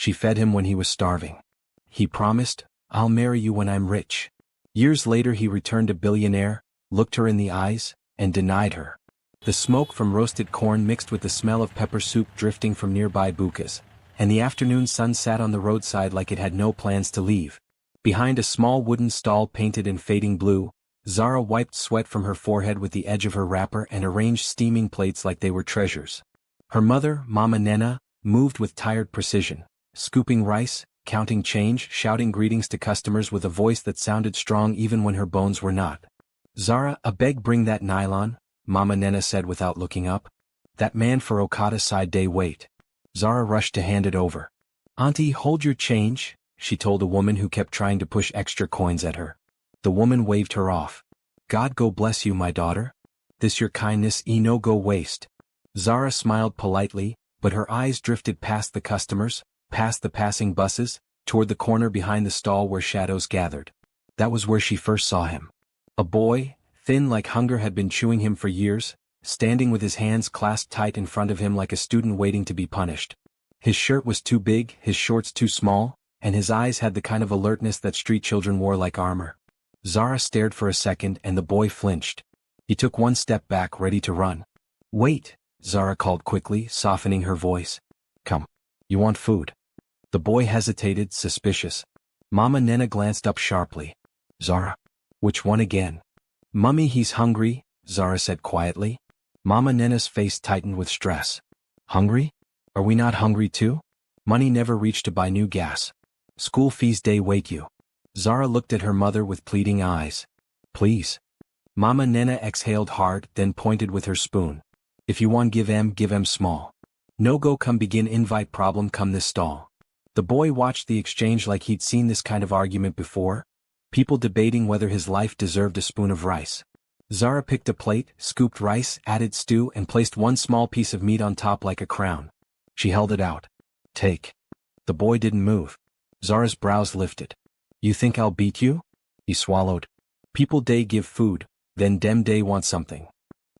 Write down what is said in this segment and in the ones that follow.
She fed him when he was starving. He promised, "I'll marry you when I'm rich." Years later he returned to Billionaire, looked her in the eyes, and denied her. The smoke from roasted corn mixed with the smell of pepper soup drifting from nearby bukas, and the afternoon sun sat on the roadside like it had no plans to leave. Behind a small wooden stall painted in fading blue, Zara wiped sweat from her forehead with the edge of her wrapper and arranged steaming plates like they were treasures. Her mother, Mama Nena, moved with tired precision, scooping rice, counting change, shouting greetings to customers with a voice that sounded strong even when her bones were not. "Zara, a beg bring that nylon," Mama Nena said without looking up. "That man for Okada side day wait." Zara rushed to hand it over. "Auntie, hold your change," she told a woman who kept trying to push extra coins at her. The woman waved her off. "God go bless you, my daughter. This your kindness no go waste." Zara smiled politely, but her eyes drifted past the customers, past the passing buses, toward the corner behind the stall where shadows gathered. That was where she first saw him. A boy, thin like hunger had been chewing him for years, standing with his hands clasped tight in front of him like a student waiting to be punished. His shirt was too big, his shorts too small, and his eyes had the kind of alertness that street children wore like armor. Zara stared for a second and the boy flinched. He took one step back, ready to run. "Wait," Zara called quickly, softening her voice. "Come. You want food?" The boy hesitated, suspicious. Mama Nena glanced up sharply. "Zara. Which one again?" "Mummy, he's hungry," Zara said quietly. Mama Nena's face tightened with stress. "Hungry? Are we not hungry too? Money never reached to buy new gas. School fees day wait you." Zara looked at her mother with pleading eyes. "Please." Mama Nena exhaled hard, then pointed with her spoon. "If you want give em small. No go come begin invite problem come this stall." The boy watched the exchange like he'd seen this kind of argument before, people debating whether his life deserved a spoon of rice. Zara picked a plate, scooped rice, added stew and placed one small piece of meat on top like a crown. She held it out. "Take." The boy didn't move. Zara's brows lifted. "You think I'll beat you?" He swallowed. "People day give food, then dem day want something."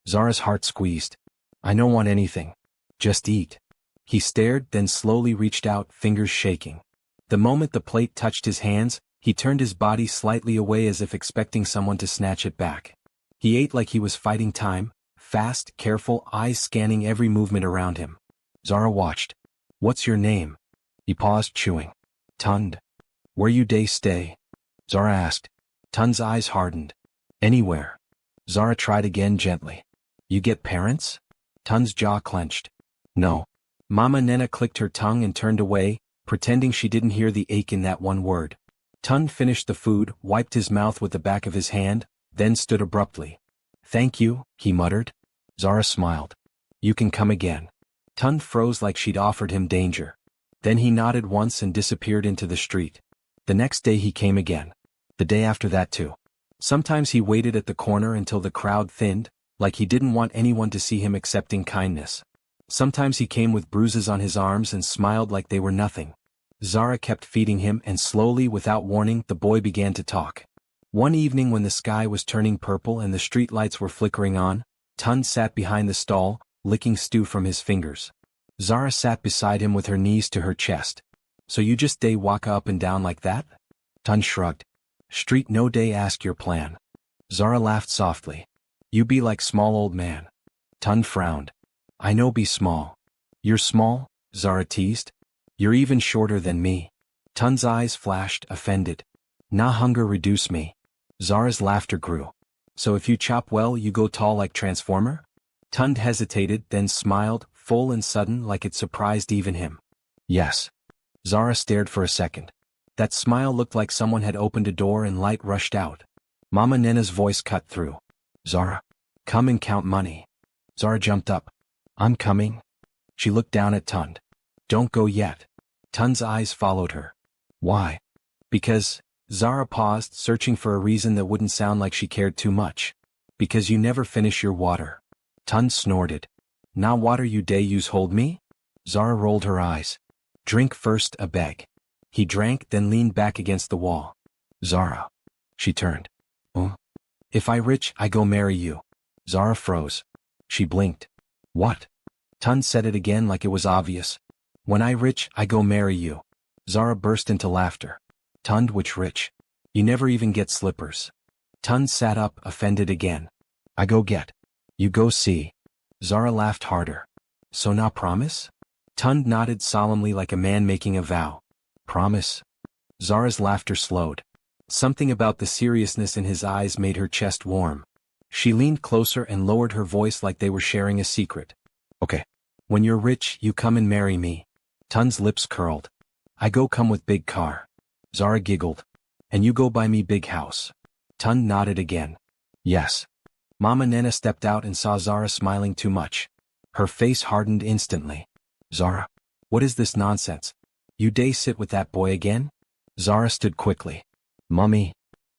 Zara's heart squeezed. "I don't want anything. Just eat." He stared, then slowly reached out, fingers shaking. The moment the plate touched his hands, he turned his body slightly away as if expecting someone to snatch it back. He ate like he was fighting time, fast, careful, eyes scanning every movement around him. Zara watched. "What's your name?" He paused, chewing. "Tund." "Where you day stay?" Zara asked. Tund's eyes hardened. "Anywhere." Zara tried again gently. "You get parents?" Tund's jaw clenched. "No." Mama Nena clicked her tongue and turned away, pretending she didn't hear the ache in that one word. Tund finished the food, wiped his mouth with the back of his hand, then stood abruptly. "Thank you," he muttered. Zara smiled. "You can come again." Tund froze like she'd offered him danger. Then he nodded once and disappeared into the street. The next day he came again. The day after that too. Sometimes he waited at the corner until the crowd thinned, like he didn't want anyone to see him accepting kindness. Sometimes he came with bruises on his arms and smiled like they were nothing. Zara kept feeding him and slowly, without warning, the boy began to talk. One evening when the sky was turning purple and the street lights were flickering on, Tund sat behind the stall, licking stew from his fingers. Zara sat beside him with her knees to her chest. "So you just day walk up and down like that?" Tund shrugged. "Street no day ask your plan." Zara laughed softly. "You be like small old man." Tund frowned. "I know be small." "You're small?" Zara teased. "You're even shorter than me." Tund's eyes flashed, offended. "Nah hunger reduce me." Zara's laughter grew. "So if you chop well you go tall like Transformer?" Tund hesitated, then smiled, full and sudden like it surprised even him. "Yes." Zara stared for a second. That smile looked like someone had opened a door and light rushed out. Mama Nena's voice cut through. "Zara, come and count money." Zara jumped up. "I'm coming." She looked down at Tund. "Don't go yet." Tund's eyes followed her. "Why?" "Because," Zara paused, searching for a reason that wouldn't sound like she cared too much. "Because you never finish your water." Tund snorted. "Nah water you day use hold me?" Zara rolled her eyes. "Drink first, a beg." He drank, then leaned back against the wall. "Zara." She turned. If I rich, I go marry you." Zara froze. She blinked. "What?" Tund said it again like it was obvious. "When I rich, I go marry you." Zara burst into laughter. Tund, which rich. You never even get slippers. Tund sat up, offended again. I go get. You go see. Zara laughed harder. So now promise? Tund nodded solemnly like a man making a vow. Promise? Zara's laughter slowed. Something about the seriousness in his eyes made her chest warm. She leaned closer and lowered her voice like they were sharing a secret. Okay. When you're rich, you come and marry me. Tund's lips curled. I go come with big car. Zara giggled. And you go buy me big house. Tund nodded again. Yes. Mama Nena stepped out and saw Zara smiling too much. Her face hardened instantly. Zara, what is this nonsense? You day sit with that boy again? Zara stood quickly. Mummy.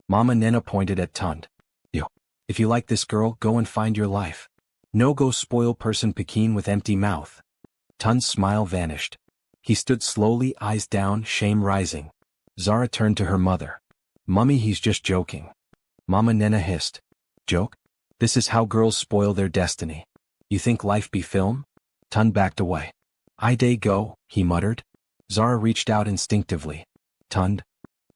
Mama Nena pointed at Tund. Yo. If you like this girl, go and find your life. No go spoil person Pekin with empty mouth. Tund's smile vanished. He stood slowly, eyes down, shame rising. Zara turned to her mother. Mummy, he's just joking. Mama Nena hissed. Joke? This is how girls spoil their destiny. You think life be film? Tund backed away. I day go, he muttered. Zara reached out instinctively. Tund.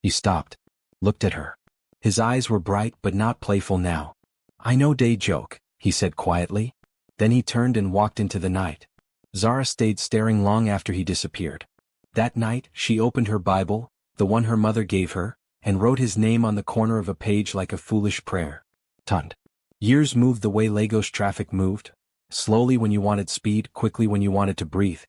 He stopped. Looked at her. His eyes were bright but not playful now. I know day joke, he said quietly. Then he turned and walked into the night. Zara stayed staring long after he disappeared. That night, she opened her Bible, the one her mother gave her, and wrote his name on the corner of a page like a foolish prayer. Tund. Years moved the way Lagos traffic moved. Slowly when you wanted speed, quickly when you wanted to breathe.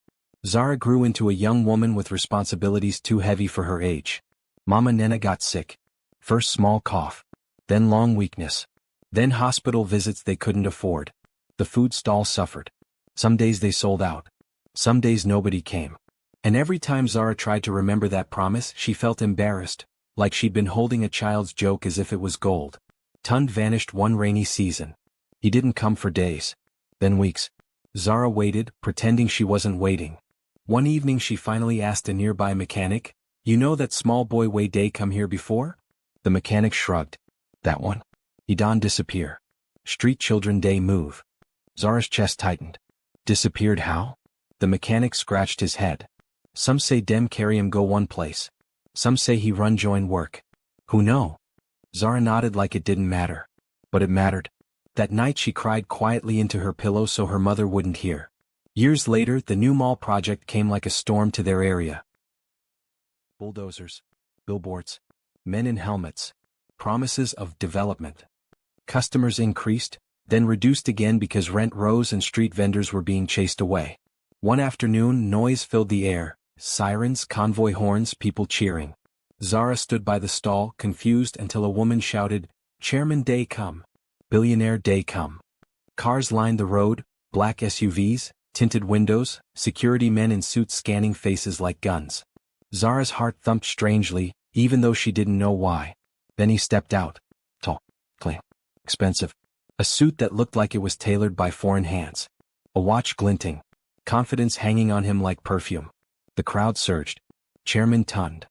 Zara grew into a young woman with responsibilities too heavy for her age. Mama Nena got sick. First small cough. Then long weakness. Then hospital visits they couldn't afford. The food stall suffered. Some days they sold out. Some days nobody came. And every time Zara tried to remember that promise, she felt embarrassed, like she'd been holding a child's joke as if it was gold. Tund vanished one rainy season. He didn't come for days. Then weeks. Zara waited, pretending she wasn't waiting. One evening she finally asked a nearby mechanic, You know that small boy way day come here before? The mechanic shrugged. That one? He don't disappear. Street children day move. Zara's chest tightened. Disappeared how? The mechanic scratched his head. Some say dem carry him go one place. Some say he run join work. Who know? Zara nodded like it didn't matter. But it mattered. That night she cried quietly into her pillow so her mother wouldn't hear. Years later, the new mall project came like a storm to their area. Bulldozers. Billboards. Men in helmets. Promises of development. Customers increased, then reduced again because rent rose and street vendors were being chased away. One afternoon, noise filled the air. Sirens, convoy horns, people cheering. Zara stood by the stall, confused until a woman shouted, Chairman day come. Billionaire day come. Cars lined the road, black SUVs, tinted windows, security men in suits scanning faces like guns. Zara's heart thumped strangely, even though she didn't know why. Then he stepped out. Tall, clean, expensive. A suit that looked like it was tailored by foreign hands. A watch glinting. Confidence hanging on him like perfume. The crowd surged. Chairman Tund.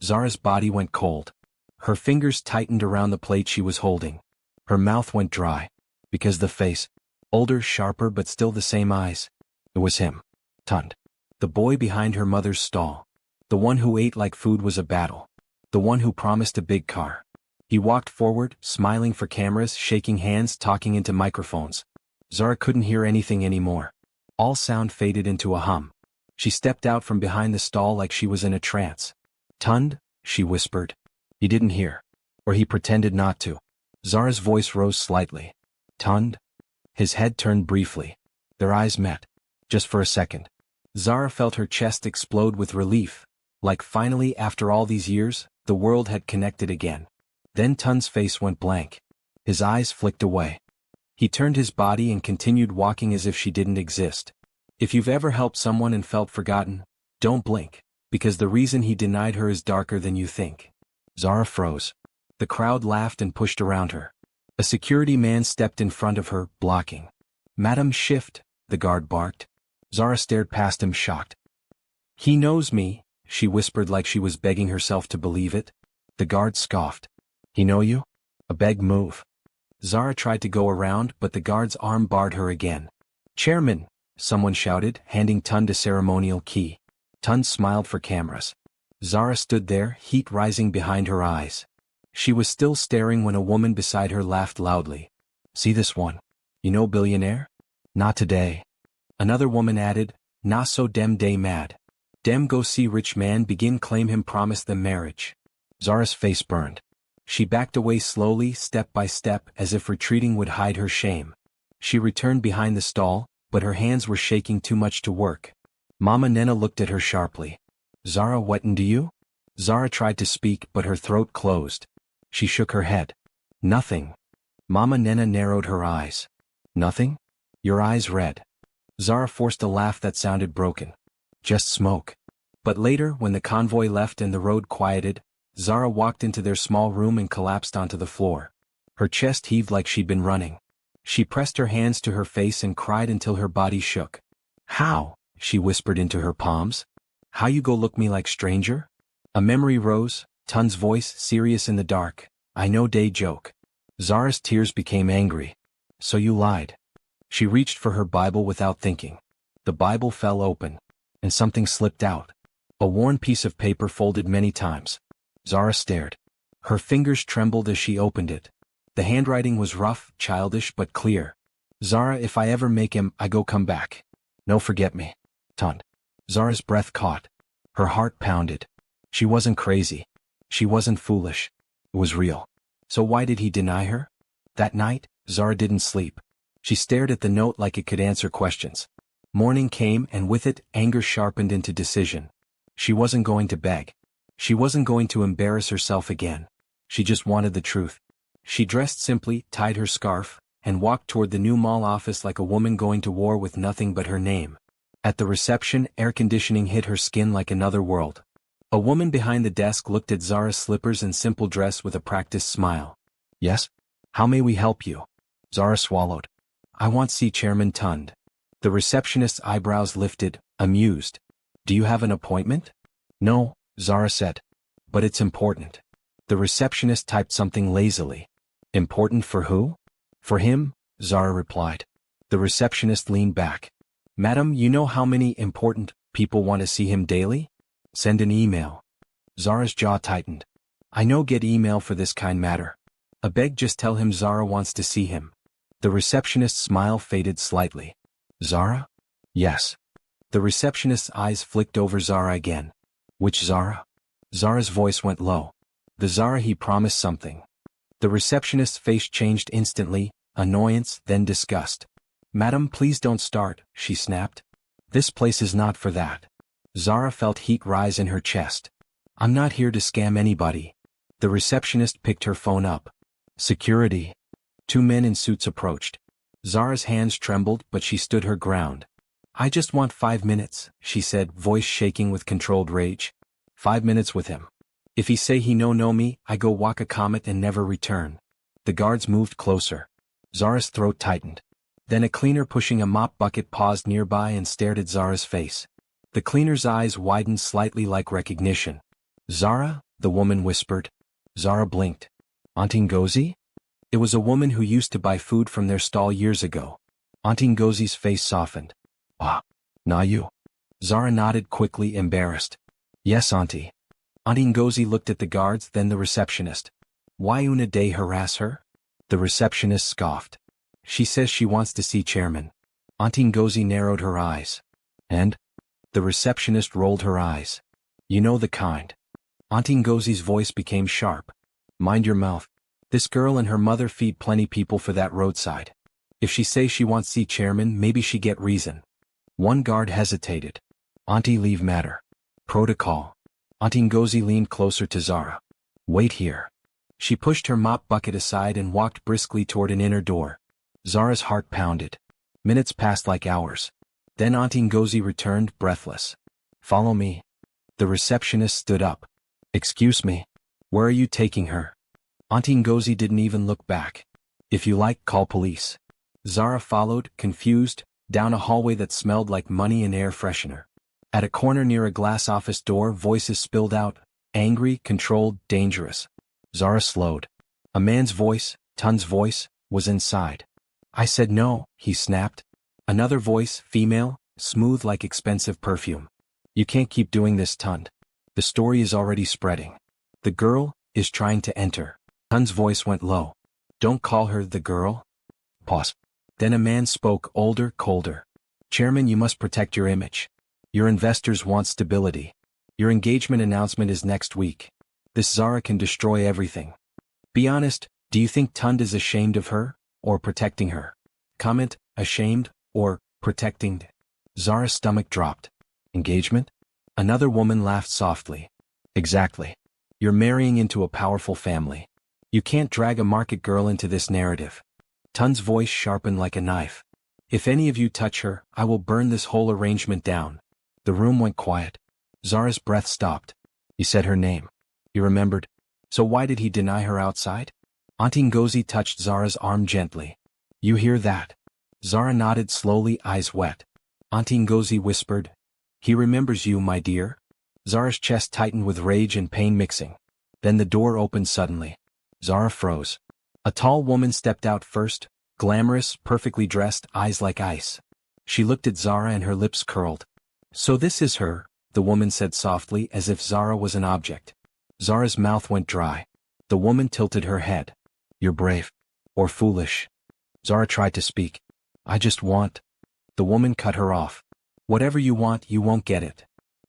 Zara's body went cold. Her fingers tightened around the plate she was holding. Her mouth went dry. Because the face, older, sharper but still the same eyes. It was him. Tund. The boy behind her mother's stall. The one who ate like food was a battle. The one who promised a big car. He walked forward, smiling for cameras, shaking hands, talking into microphones. Zara couldn't hear anything anymore. All sound faded into a hum. She stepped out from behind the stall like she was in a trance. Tund, she whispered. He didn't hear. Or he pretended not to. Zara's voice rose slightly. Tund? His head turned briefly. Their eyes met. Just for a second. Zara felt her chest explode with relief. Like finally, after all these years, the world had connected again. Then Tund's face went blank. His eyes flicked away. He turned his body and continued walking as if she didn't exist. If you've ever helped someone and felt forgotten, don't blink, because the reason he denied her is darker than you think. Zara froze. The crowd laughed and pushed around her. A security man stepped in front of her, blocking. Madam, shift, the guard barked. Zara stared past him, shocked. He knows me, she whispered like she was begging herself to believe it. The guard scoffed. He know you? A beg move. Zara tried to go around, but the guard's arm barred her again. Chairman, someone shouted, handing Tund a ceremonial key. Tund smiled for cameras. Zara stood there, heat rising behind her eyes. She was still staring when a woman beside her laughed loudly. See this one? You know Billionaire? Not today. Another woman added, Nah so dem day mad. Dem go see rich man begin claim him promise them marriage. Zara's face burned. She backed away slowly, step by step, as if retreating would hide her shame. She returned behind the stall, but her hands were shaking too much to work. Mama Nena looked at her sharply. Zara, what do you? Zara tried to speak, but her throat closed. She shook her head. Nothing. Mama Nena narrowed her eyes. Nothing? Your eyes red. Zara forced a laugh that sounded broken. Just smoke. But later, when the convoy left and the road quieted, Zara walked into their small room and collapsed onto the floor. Her chest heaved like she'd been running. She pressed her hands to her face and cried until her body shook. How? She whispered into her palms. How you go look me like stranger? A memory rose, Tun's voice serious in the dark. I know day joke. Zara's tears became angry. So you lied. She reached for her Bible without thinking. The Bible fell open. And something slipped out. A worn piece of paper folded many times. Zara stared. Her fingers trembled as she opened it. The handwriting was rough, childish, but clear. Zara, if I ever make him, I go come back. No forget me. Tun. Zara's breath caught. Her heart pounded. She wasn't crazy. She wasn't foolish. It was real. So why did he deny her? That night, Zara didn't sleep. She stared at the note like it could answer questions. Morning came, and with it, anger sharpened into decision. She wasn't going to beg. She wasn't going to embarrass herself again. She just wanted the truth. She dressed simply, tied her scarf, and walked toward the new mall office like a woman going to war with nothing but her name. At the reception, air conditioning hit her skin like another world. A woman behind the desk looked at Zara's slippers and simple dress with a practiced smile. Yes? How may we help you? Zara swallowed. I want see Chairman Tund. The receptionist's eyebrows lifted, amused. Do you have an appointment? No, Zara said. But it's important. The receptionist typed something lazily. Important for who? For him, Zara replied. The receptionist leaned back. Madam, you know how many important people want to see him daily? Send an email. Zara's jaw tightened. I no get email for this kind matter. I beg just tell him Zara wants to see him. The receptionist's smile faded slightly. Zara? Yes. The receptionist's eyes flicked over Zara again. Which Zara? Zara's voice went low. The Zara he promised something. The receptionist's face changed instantly, annoyance, then disgust. Madam, please don't start, she snapped. This place is not for that. Zara felt heat rise in her chest. I'm not here to scam anybody. The receptionist picked her phone up. Security. Two men in suits approached. Zara's hands trembled, but she stood her ground. I just want 5 minutes, she said, voice shaking with controlled rage. 5 minutes with him. If he say he no know me, I go walk a comet and never return. The guards moved closer. Zara's throat tightened. Then a cleaner pushing a mop bucket paused nearby and stared at Zara's face. The cleaner's eyes widened slightly like recognition. Zara? The woman whispered. Zara blinked. Auntie Ngozi? It was a woman who used to buy food from their stall years ago. Auntie Ngozi's face softened. Ah, na you? Zara nodded quickly, embarrassed. Yes, Auntie. Auntie Ngozi looked at the guards, then the receptionist. Why una day harass her? The receptionist scoffed. She says she wants to see Chairman. Auntie Ngozi narrowed her eyes. And? The receptionist rolled her eyes. You know the kind. Auntie Ngozi's voice became sharp. Mind your mouth. This girl and her mother feed plenty people for that roadside. If she say she wants see Chairman, maybe she get reason. One guard hesitated. Auntie, leave matter. Protocol. Auntie Ngozi leaned closer to Zara. Wait here. She pushed her mop bucket aside and walked briskly toward an inner door. Zara's heart pounded. Minutes passed like hours. Then Auntie Ngozi returned, breathless. Follow me. The receptionist stood up. Excuse me. Where are you taking her? Auntie Ngozi didn't even look back. If you like, call police. Zara followed, confused, down a hallway that smelled like money and air freshener. At a corner near a glass office door, voices spilled out, angry, controlled, dangerous. Zara slowed. A man's voice, Tun's voice, was inside. I said no, he snapped. Another voice, female, smooth like expensive perfume. You can't keep doing this, Tund. The story is already spreading. The girl is trying to enter. Tun's voice went low. Don't call her the girl. Pause. Then a man spoke, older, colder. Chairman, you must protect your image. Your investors want stability. Your engagement announcement is next week. This Zara can destroy everything. Be honest, do you think Tund is ashamed of her, or protecting her? Comment, ashamed, or protecting. Zara's stomach dropped. Engagement? Another woman laughed softly. Exactly. You're marrying into a powerful family. You can't drag a market girl into this narrative. Tund's voice sharpened like a knife. If any of you touch her, I will burn this whole arrangement down. The room went quiet. Zara's breath stopped. He said her name. He remembered. So why did he deny her outside? Auntie Ngozi touched Zara's arm gently. You hear that? Zara nodded slowly, eyes wet. Auntie Ngozi whispered. He remembers you, my dear. Zara's chest tightened with rage and pain mixing. Then the door opened suddenly. Zara froze. A tall woman stepped out first, glamorous, perfectly dressed, eyes like ice. She looked at Zara and her lips curled. So this is her, the woman said softly, as if Zara was an object. Zara's mouth went dry. The woman tilted her head. You're brave. Or foolish. Zara tried to speak. I just want. The woman cut her off. Whatever you want, you won't get it.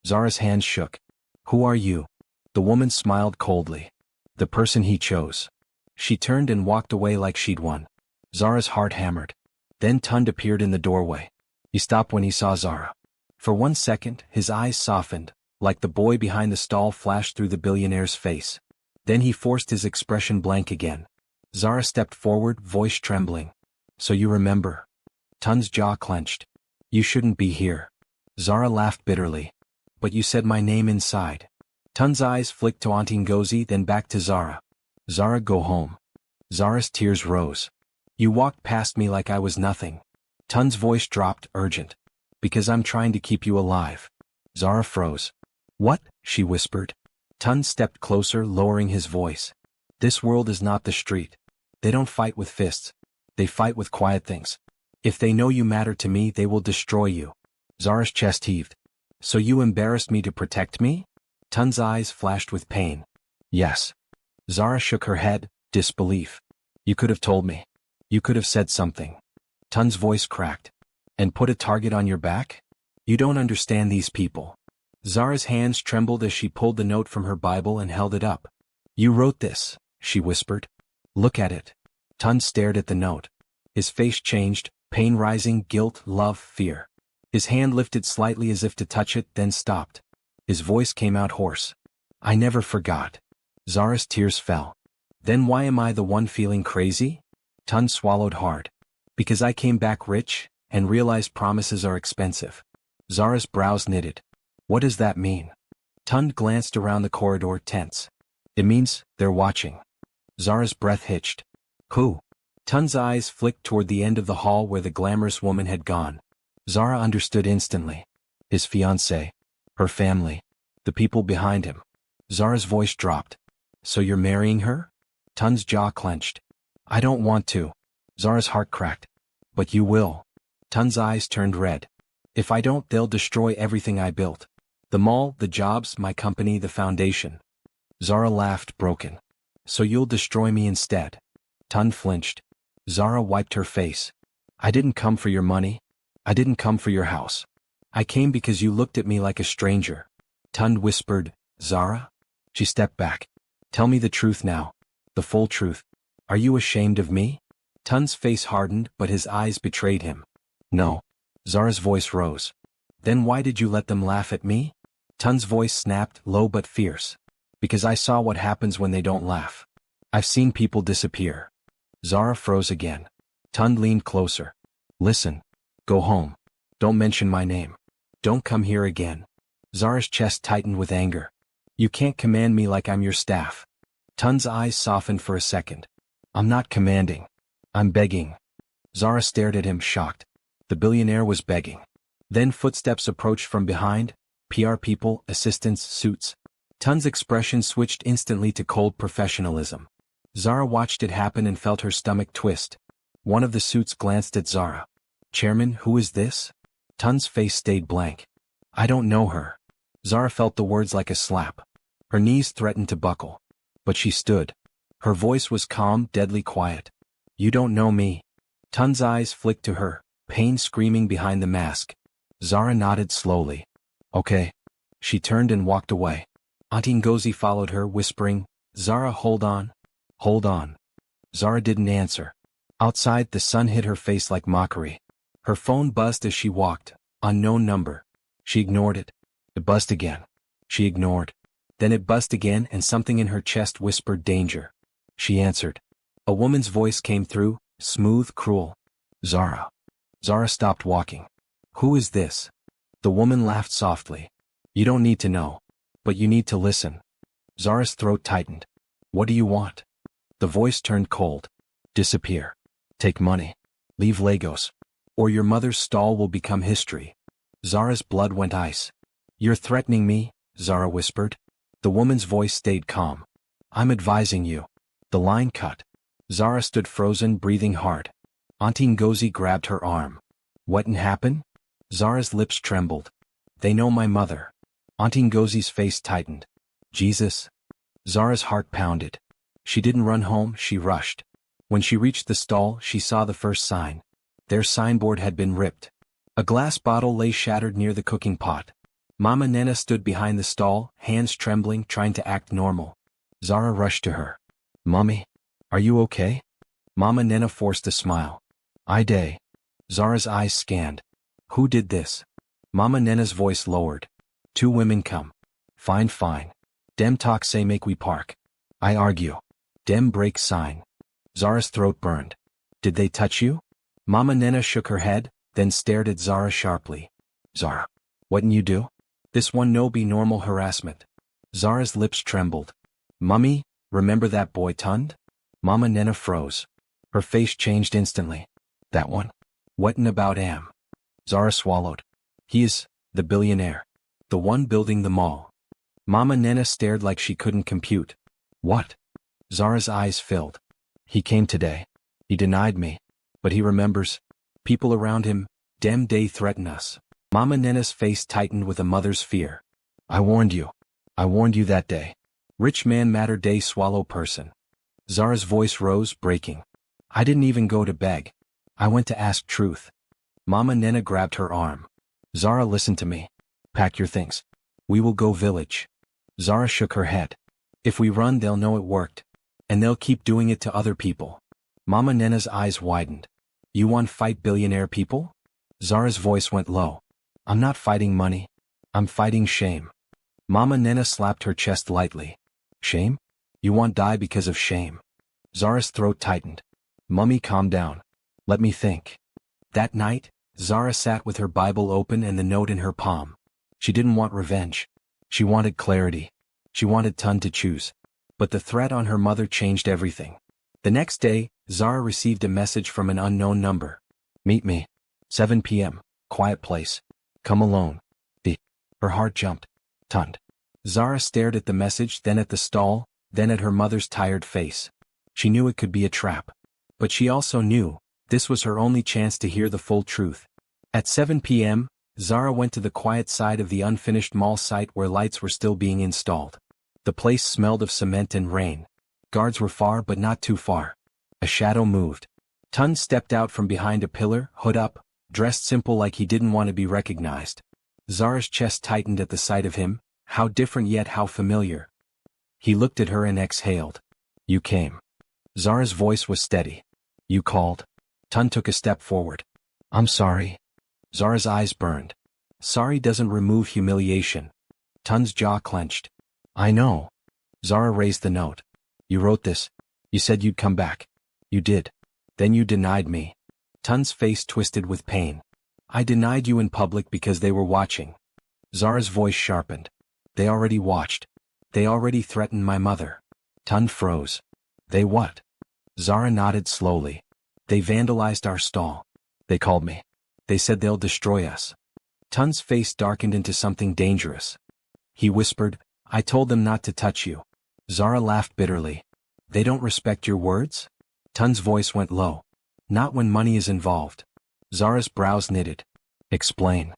Zara's hands shook. Who are you? The woman smiled coldly. The person he chose. She turned and walked away like she'd won. Zara's heart hammered. Then Tund appeared in the doorway. He stopped when he saw Zara. For 1 second, his eyes softened, like the boy behind the stall flashed through the billionaire's face. Then he forced his expression blank again. Zara stepped forward, voice trembling. So you remember? Tund's jaw clenched. You shouldn't be here. Zara laughed bitterly. But you said my name inside. Tund's eyes flicked to Auntie Ngozi, then back to Zara. Zara, go home. Zara's tears rose. You walked past me like I was nothing. Tund's voice dropped, urgent. Because I'm trying to keep you alive. Zara froze. What? She whispered. Tund stepped closer, lowering his voice. This world is not the street. They don't fight with fists. They fight with quiet things. If they know you matter to me, they will destroy you. Zara's chest heaved. So you embarrassed me to protect me? Tund's eyes flashed with pain. Yes. Zara shook her head, disbelief. You could have told me. You could have said something. Tund's voice cracked. And put a target on your back? You don't understand these people. Zara's hands trembled as she pulled the note from her Bible and held it up. You wrote this, she whispered. Look at it. Tund stared at the note. His face changed, pain rising, guilt, love, fear. His hand lifted slightly as if to touch it, then stopped. His voice came out hoarse. I never forgot. Zara's tears fell. Then why am I the one feeling crazy? Tund swallowed hard. Because I came back rich, and realized promises are expensive. Zara's brows knitted. What does that mean? Tund glanced around the corridor, tense. It means they're watching. Zara's breath hitched. Who? Tund's eyes flicked toward the end of the hall where the glamorous woman had gone. Zara understood instantly. His fiancée. Her family. The people behind him. Zara's voice dropped. So you're marrying her? Tund's jaw clenched. I don't want to. Zara's heart cracked. But you will. Tund's eyes turned red. If I don't, they'll destroy everything I built. The mall, the jobs, my company, the foundation. Zara laughed, broken. So you'll destroy me instead. Tund flinched. Zara wiped her face. I didn't come for your money. I didn't come for your house. I came because you looked at me like a stranger. Tund whispered, Zara? She stepped back. Tell me the truth now. The full truth. Are you ashamed of me? Tund's face hardened, but his eyes betrayed him. No. Zara's voice rose. Then why did you let them laugh at me? Tund's voice snapped, low but fierce. Because I saw what happens when they don't laugh. I've seen people disappear. Zara froze again. Tund leaned closer. Listen. Go home. Don't mention my name. Don't come here again. Zara's chest tightened with anger. You can't command me like I'm your staff. Tund's eyes softened for a second. I'm not commanding. I'm begging. Zara stared at him, shocked. The billionaire was begging. Then footsteps approached from behind, PR people, assistants, suits. Tund's expression switched instantly to cold professionalism. Zara watched it happen and felt her stomach twist. One of the suits glanced at Zara. Chairman, who is this? Tund's face stayed blank. I don't know her. Zara felt the words like a slap. Her knees threatened to buckle. But she stood. Her voice was calm, deadly quiet. You don't know me. Tun's eyes flicked to her, pain screaming behind the mask. Zara nodded slowly. Okay. She turned and walked away. Auntie Ngozi followed her, whispering, Zara, hold on. Hold on. Zara didn't answer. Outside, the sun hit her face like mockery. Her phone buzzed as she walked. Unknown number. She ignored it. It buzzed again. She ignored. Then it buzzed again and something in her chest whispered danger. She answered. A woman's voice came through, smooth, cruel. Zara. Zara stopped walking. Who is this? The woman laughed softly. You don't need to know. But you need to listen. Zara's throat tightened. What do you want? The voice turned cold. Disappear. Take money. Leave Lagos. Or your mother's stall will become history. Zara's blood went ice. You're threatening me, Zara whispered. The woman's voice stayed calm. I'm advising you. The line cut. Zara stood frozen, breathing hard. Auntie Ngozi grabbed her arm. What'd happen? Zara's lips trembled. They know my mother. Auntie Ngozi's face tightened. Jesus. Zara's heart pounded. She didn't run home, she rushed. When she reached the stall, she saw the first sign. Their signboard had been ripped. A glass bottle lay shattered near the cooking pot. Mama Nena stood behind the stall, hands trembling, trying to act normal. Zara rushed to her. Mommy? Are you okay? Mama Nena forced a smile. I day. Zara's eyes scanned. Who did this? Mama Nena's voice lowered. Two women come. Fine. Dem talk say make we park. I argue. Dem break sign. Zara's throat burned. Did they touch you? Mama Nena shook her head, then stared at Zara sharply. Zara. What'd you do? This one no be normal harassment. Zara's lips trembled. Mummy, remember that boy Tund? Mama Nena froze. Her face changed instantly. That one? What'n about am? Zara swallowed. He is, the billionaire. The one building the mall. Mama Nena stared like she couldn't compute. What? Zara's eyes filled. He came today. He denied me. But he remembers. People around him, dem day threaten us. Mama Nena's face tightened with a mother's fear. I warned you. I warned you that day. Rich man matter day swallow person. Zara's voice rose, breaking. I didn't even go to beg. I went to ask truth. Mama Nena grabbed her arm. Zara, listen to me. Pack your things. We will go village. Zara shook her head. If we run, they'll know it worked. And they'll keep doing it to other people. Mama Nena's eyes widened. You want fight billionaire people? Zara's voice went low. I'm not fighting money. I'm fighting shame. Mama Nena slapped her chest lightly. Shame? You want die because of shame. Zara's throat tightened. Mummy, calm down. Let me think. That night, Zara sat with her Bible open and the note in her palm. She didn't want revenge. She wanted clarity. She wanted Tund to choose. But the threat on her mother changed everything. The next day, Zara received a message from an unknown number. Meet me. 7 p.m. Quiet place. Come alone. Her heart jumped. Tund. Zara stared at the message, then at the stall, then at her mother's tired face. She knew it could be a trap. But she also knew, this was her only chance to hear the full truth. At 7 p.m., Zara went to the quiet side of the unfinished mall site where lights were still being installed. The place smelled of cement and rain. Guards were far but not too far. A shadow moved. Tund stepped out from behind a pillar, hood up, dressed simple like he didn't want to be recognized. Zara's chest tightened at the sight of him, how different yet how familiar. He looked at her and exhaled. You came. Zara's voice was steady. You called. Tund took a step forward. I'm sorry. Zara's eyes burned. Sorry doesn't remove humiliation. Tund's jaw clenched. I know. Zara raised the note. You wrote this. You said you'd come back. You did. Then you denied me. Tund's face twisted with pain. I denied you in public because they were watching. Zara's voice sharpened. They already watched. They already threatened my mother. Tund froze. They what? Zara nodded slowly. They vandalized our stall. They called me. They said they'll destroy us. Tund's face darkened into something dangerous. He whispered, I told them not to touch you. Zara laughed bitterly. They don't respect your words? Tund's voice went low. Not when money is involved. Zara's brows knitted. Explain.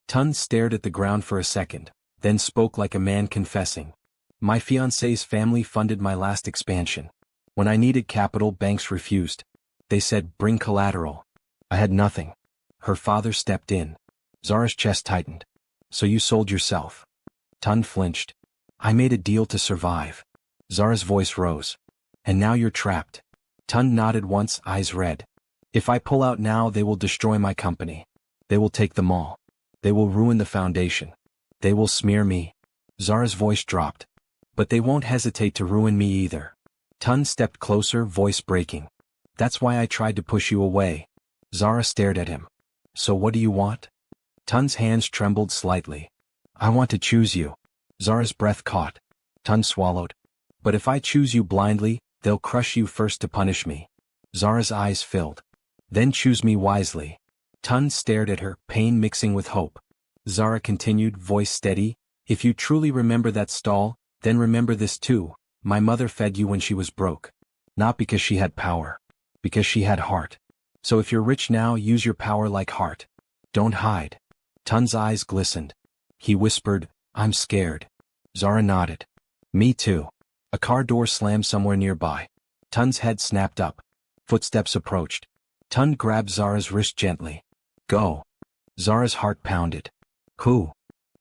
Tund stared at the ground for a second, then spoke like a man confessing. My fiancé's family funded my last expansion. When I needed capital, banks refused. They said, bring collateral. I had nothing. Her father stepped in. Zara's chest tightened. So you sold yourself? Tund flinched. I made a deal to survive. Zara's voice rose. And now you're trapped. Tund nodded once, eyes red. If I pull out now, they will destroy my company. They will take them all. They will ruin the foundation. They will smear me. Zara's voice dropped. But they won't hesitate to ruin me either. Tund stepped closer, voice breaking. That's why I tried to push you away. Zara stared at him. So what do you want? Tund's hands trembled slightly. I want to choose you. Zara's breath caught. Tund swallowed. But if I choose you blindly, they'll crush you first to punish me. Zara's eyes filled. Then choose me wisely. Tund stared at her, pain mixing with hope. Zara continued, voice steady. If you truly remember that stall, then remember this too. My mother fed you when she was broke. Not because she had power. Because she had heart. So if you're rich now, use your power like heart. Don't hide. Tund's eyes glistened. He whispered, I'm scared. Zara nodded. Me too. A car door slammed somewhere nearby. Tund's head snapped up. Footsteps approached. Tund grabbed Zara's wrist gently. Go. Zara's heart pounded. Who?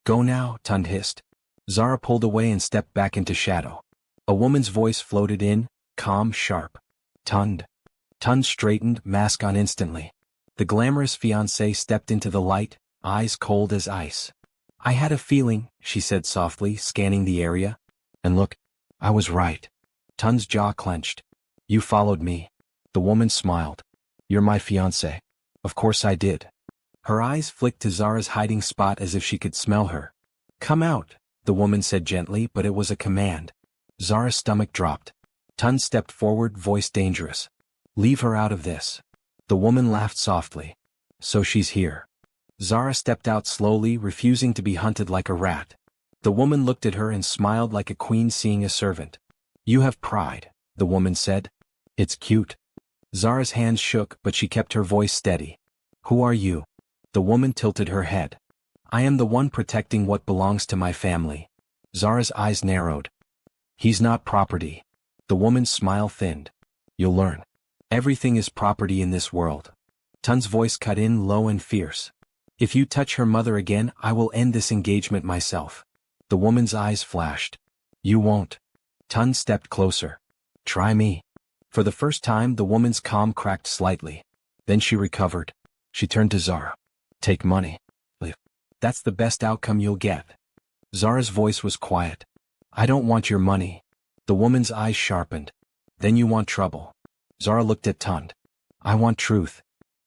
Go now, Tund hissed. Zara pulled away and stepped back into shadow. A woman's voice floated in, calm, sharp. Tund. Tund straightened, mask on instantly. The glamorous fiancée stepped into the light, eyes cold as ice. I had a feeling, she said softly, scanning the area. And look, I was right. Tund's jaw clenched. You followed me. The woman smiled. You're my fiancé. Of course I did. Her eyes flicked to Zara's hiding spot as if she could smell her. Come out, the woman said gently, but it was a command. Zara's stomach dropped. Tund stepped forward, voice dangerous. Leave her out of this. The woman laughed softly. So she's here. Zara stepped out slowly, refusing to be hunted like a rat. The woman looked at her and smiled like a queen seeing a servant. You have pride, the woman said. It's cute. Zara's hands shook, but she kept her voice steady. Who are you? The woman tilted her head. I am the one protecting what belongs to my family. Zara's eyes narrowed. He's not property. The woman's smile thinned. You'll learn. Everything is property in this world. Tund's voice cut in low and fierce. If you touch her mother again, I will end this engagement myself. The woman's eyes flashed. You won't. Tund stepped closer. Try me. For the first time, the woman's calm cracked slightly. Then she recovered. She turned to Zara. Take money. Leave. That's the best outcome you'll get. Zara's voice was quiet. I don't want your money. The woman's eyes sharpened. Then you want trouble. Zara looked at Tund. I want truth.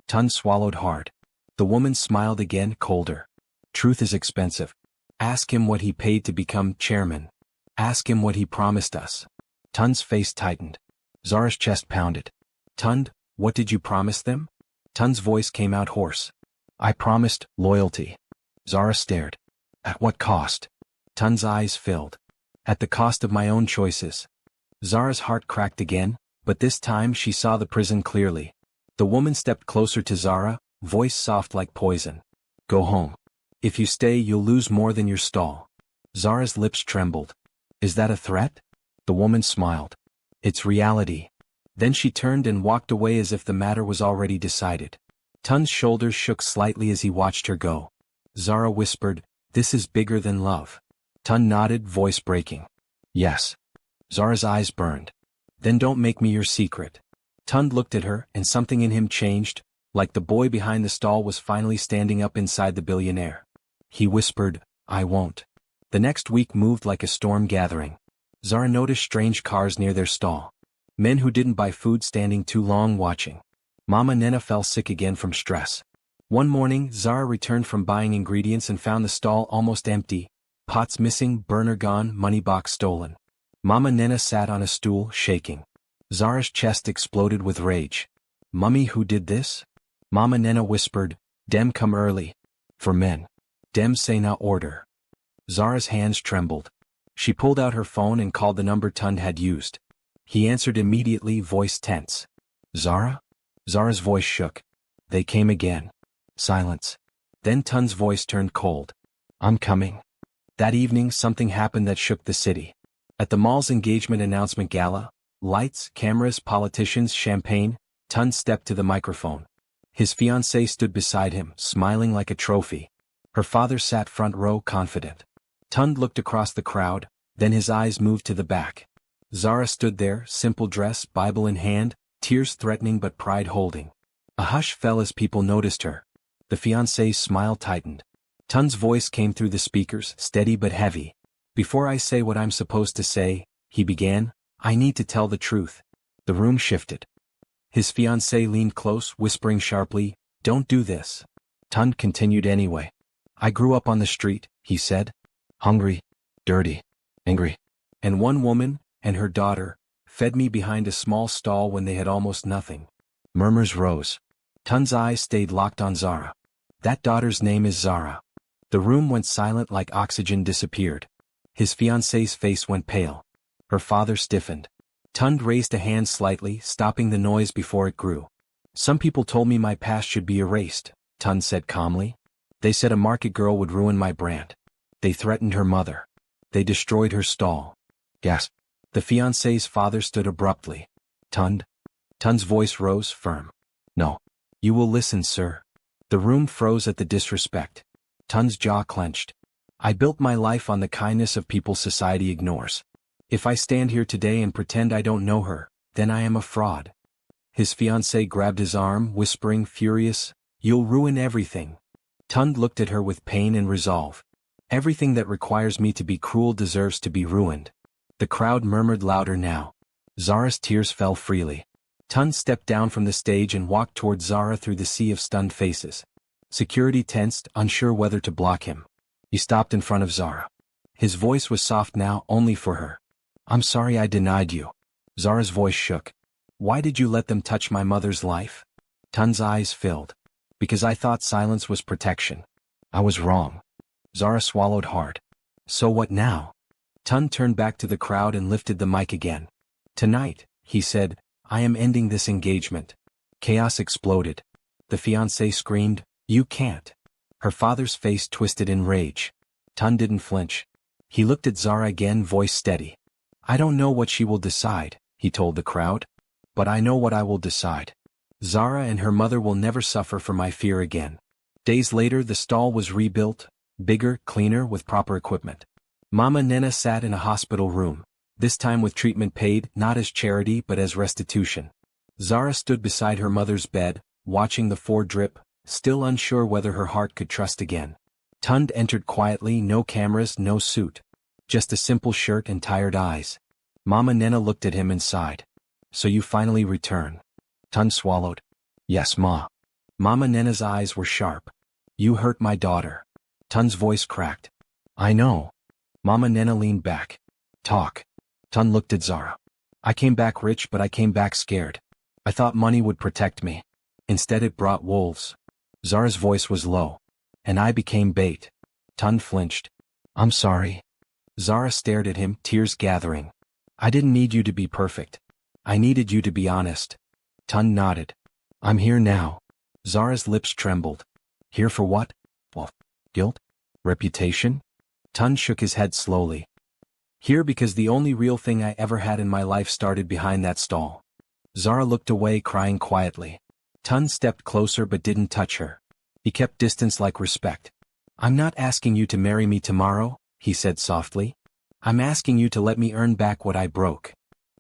Tund swallowed hard. The woman smiled again, colder. Truth is expensive. Ask him what he paid to become chairman. Ask him what he promised us. Tund's face tightened. Zara's chest pounded. Tund, what did you promise them? Tund's voice came out hoarse. I promised loyalty. Zara stared. At what cost? Tund's eyes filled. At the cost of my own choices. Zara's heart cracked again, but this time she saw the prison clearly. The woman stepped closer to Zara, voice soft like poison. Go home. If you stay, you'll lose more than your stall. Zara's lips trembled. Is that a threat? The woman smiled. It's reality. Then she turned and walked away as if the matter was already decided. Tund's shoulders shook slightly as he watched her go. Zara whispered, this is bigger than love. Tund nodded, voice breaking. Yes. Zara's eyes burned. Then don't make me your secret. Tund looked at her, and something in him changed, like the boy behind the stall was finally standing up inside the billionaire. He whispered, I won't. The next week moved like a storm gathering. Zara noticed strange cars near their stall. Men who didn't buy food standing too long watching. Mama Nena fell sick again from stress. One morning, Zara returned from buying ingredients and found the stall almost empty. Pots missing, burner gone, money box stolen. Mama Nena sat on a stool, shaking. Zara's chest exploded with rage. Mummy, who did this? Mama Nena whispered, Dem come early. For men. Dem say na order. Zara's hands trembled. She pulled out her phone and called the number Tund had used. He answered immediately, voice tense. Zara? Zara's voice shook. They came again. Silence. Then Tund's voice turned cold. I'm coming. That evening something happened that shook the city. At the mall's engagement announcement gala, lights, cameras, politicians, champagne, Tun stepped to the microphone. His fiancée stood beside him, smiling like a trophy. Her father sat front row, confident. Tun looked across the crowd, then his eyes moved to the back. Zara stood there, simple dress, Bible in hand, tears threatening but pride holding. A hush fell as people noticed her. The fiancée's smile tightened. Tun's voice came through the speakers, steady but heavy. "Before I say what I'm supposed to say," he began, "I need to tell the truth." The room shifted. His fiancée leaned close, whispering sharply, "Don't do this." Tun continued anyway. "I grew up on the street," he said. "Hungry, dirty, angry. And one woman, and her daughter, fed me behind a small stall when they had almost nothing." Murmurs rose. Tun's eyes stayed locked on Zara. "That daughter's name is Zara." The room went silent like oxygen disappeared. His fiancée's face went pale. Her father stiffened. Tun raised a hand slightly, stopping the noise before it grew. "Some people told me my past should be erased," Tun said calmly. "They said a market girl would ruin my brand. They threatened her mother. They destroyed her stall." Gasp. The fiancée's father stood abruptly. Tun's voice rose, firm. "No. You will listen, sir." The room froze at the disrespect. Tun's jaw clenched. "I built my life on the kindness of people society ignores. If I stand here today and pretend I don't know her, then I am a fraud." His fiancée grabbed his arm, whispering, furious, "You'll ruin everything." Tun looked at her with pain and resolve. "Everything that requires me to be cruel deserves to be ruined." The crowd murmured louder now. Zara's tears fell freely. Tun stepped down from the stage and walked toward Zara through the sea of stunned faces. Security tensed, unsure whether to block him. He stopped in front of Zara. His voice was soft now, only for her. "I'm sorry I denied you." Zara's voice shook. "Why did you let them touch my mother's life?" Tun's eyes filled. "Because I thought silence was protection. I was wrong." Zara swallowed hard. "So what now?" Tun turned back to the crowd and lifted the mic again. "Tonight," he said, "I am ending this engagement." Chaos exploded. The fiancée screamed, "You can't." Her father's face twisted in rage. Tun didn't flinch. He looked at Zara again, voice steady. "I don't know what she will decide," he told the crowd. "But I know what I will decide. Zara and her mother will never suffer for my fear again." Days later the stall was rebuilt, bigger, cleaner, with proper equipment. Mama Nena sat in a hospital room, this time with treatment paid, not as charity but as restitution. Zara stood beside her mother's bed, watching the four drip, still unsure whether her heart could trust again. Tund entered quietly, no cameras, no suit. Just a simple shirt and tired eyes. Mama Nena looked at him and sighed. "So you finally return." Tund swallowed. "Yes, Ma." Mama Nena's eyes were sharp. "You hurt my daughter." Tund's voice cracked. "I know." Mama Nena leaned back. "Talk." Tund looked at Zara. "I came back rich, but I came back scared. I thought money would protect me. Instead it brought wolves." Zara's voice was low. "And I became bait." Tund flinched. "I'm sorry." Zara stared at him, tears gathering. "I didn't need you to be perfect. I needed you to be honest." Tund nodded. "I'm here now." Zara's lips trembled. "Here for what?" "Well, guilt? Reputation?" Tund shook his head slowly. "Here because the only real thing I ever had in my life started behind that stall." Zara looked away, crying quietly. Tund stepped closer but didn't touch her. He kept distance like respect. "I'm not asking you to marry me tomorrow," he said softly. "I'm asking you to let me earn back what I broke."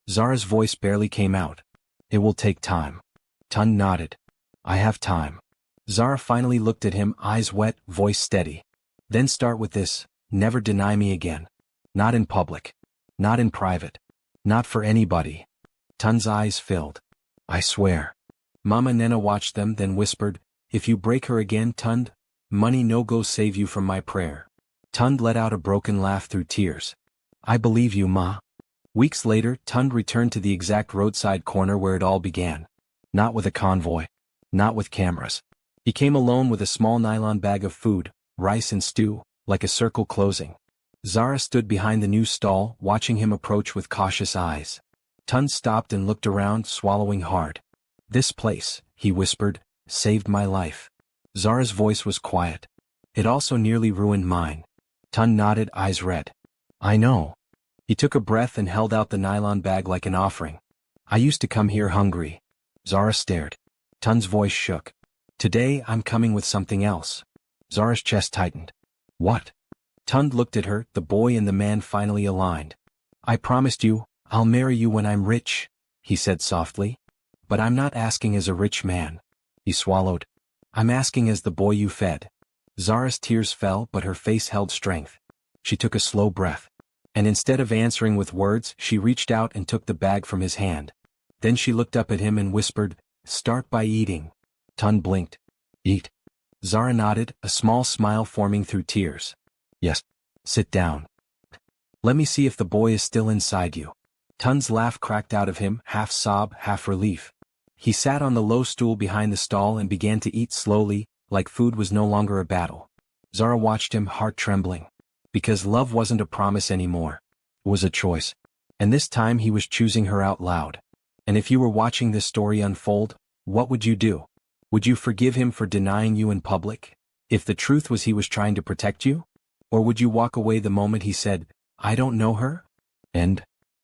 Zara's voice barely came out. "It will take time." Tund nodded. "I have time." Zara finally looked at him, eyes wet, voice steady. "Then start with this, never deny me again. Not in public. Not in private. Not for anybody." Tund's eyes filled. "I swear." Mama Nena watched them, then whispered, "If you break her again, Tund, money no go save you from my prayer." Tund let out a broken laugh through tears. "I believe you, Ma." Weeks later, Tund returned to the exact roadside corner where it all began. Not with a convoy. Not with cameras. He came alone with a small nylon bag of food, rice and stew, like a circle closing. Zara stood behind the new stall, watching him approach with cautious eyes. Tund stopped and looked around, swallowing hard. "This place," he whispered, "saved my life." Zara's voice was quiet. "It also nearly ruined mine." Tun nodded, eyes red. I know. He took a breath and held out the nylon bag like an offering. I used to come here hungry. Zara stared. Tun's voice shook. Today I'm coming with something else. Zara's chest tightened. What? Tun looked at her, the boy and the man finally aligned. I promised you, I'll marry you when I'm rich, he said softly. But I'm not asking as a rich man. He swallowed. I'm asking as the boy you fed. Zara's tears fell, but her face held strength. She took a slow breath. And instead of answering with words, she reached out and took the bag from his hand. Then she looked up at him and whispered, Start by eating. Tun blinked. Eat. Zara nodded, a small smile forming through tears. Yes. Sit down. Let me see if the boy is still inside you. Tun's laugh cracked out of him, half sob, half relief. He sat on the low stool behind the stall and began to eat slowly, like food was no longer a battle. Zara watched him, heart trembling. Because love wasn't a promise anymore. It was a choice. And this time he was choosing her out loud. And if you were watching this story unfold, what would you do? Would you forgive him for denying you in public, if the truth was he was trying to protect you? Or would you walk away the moment he said, I don't know her? End.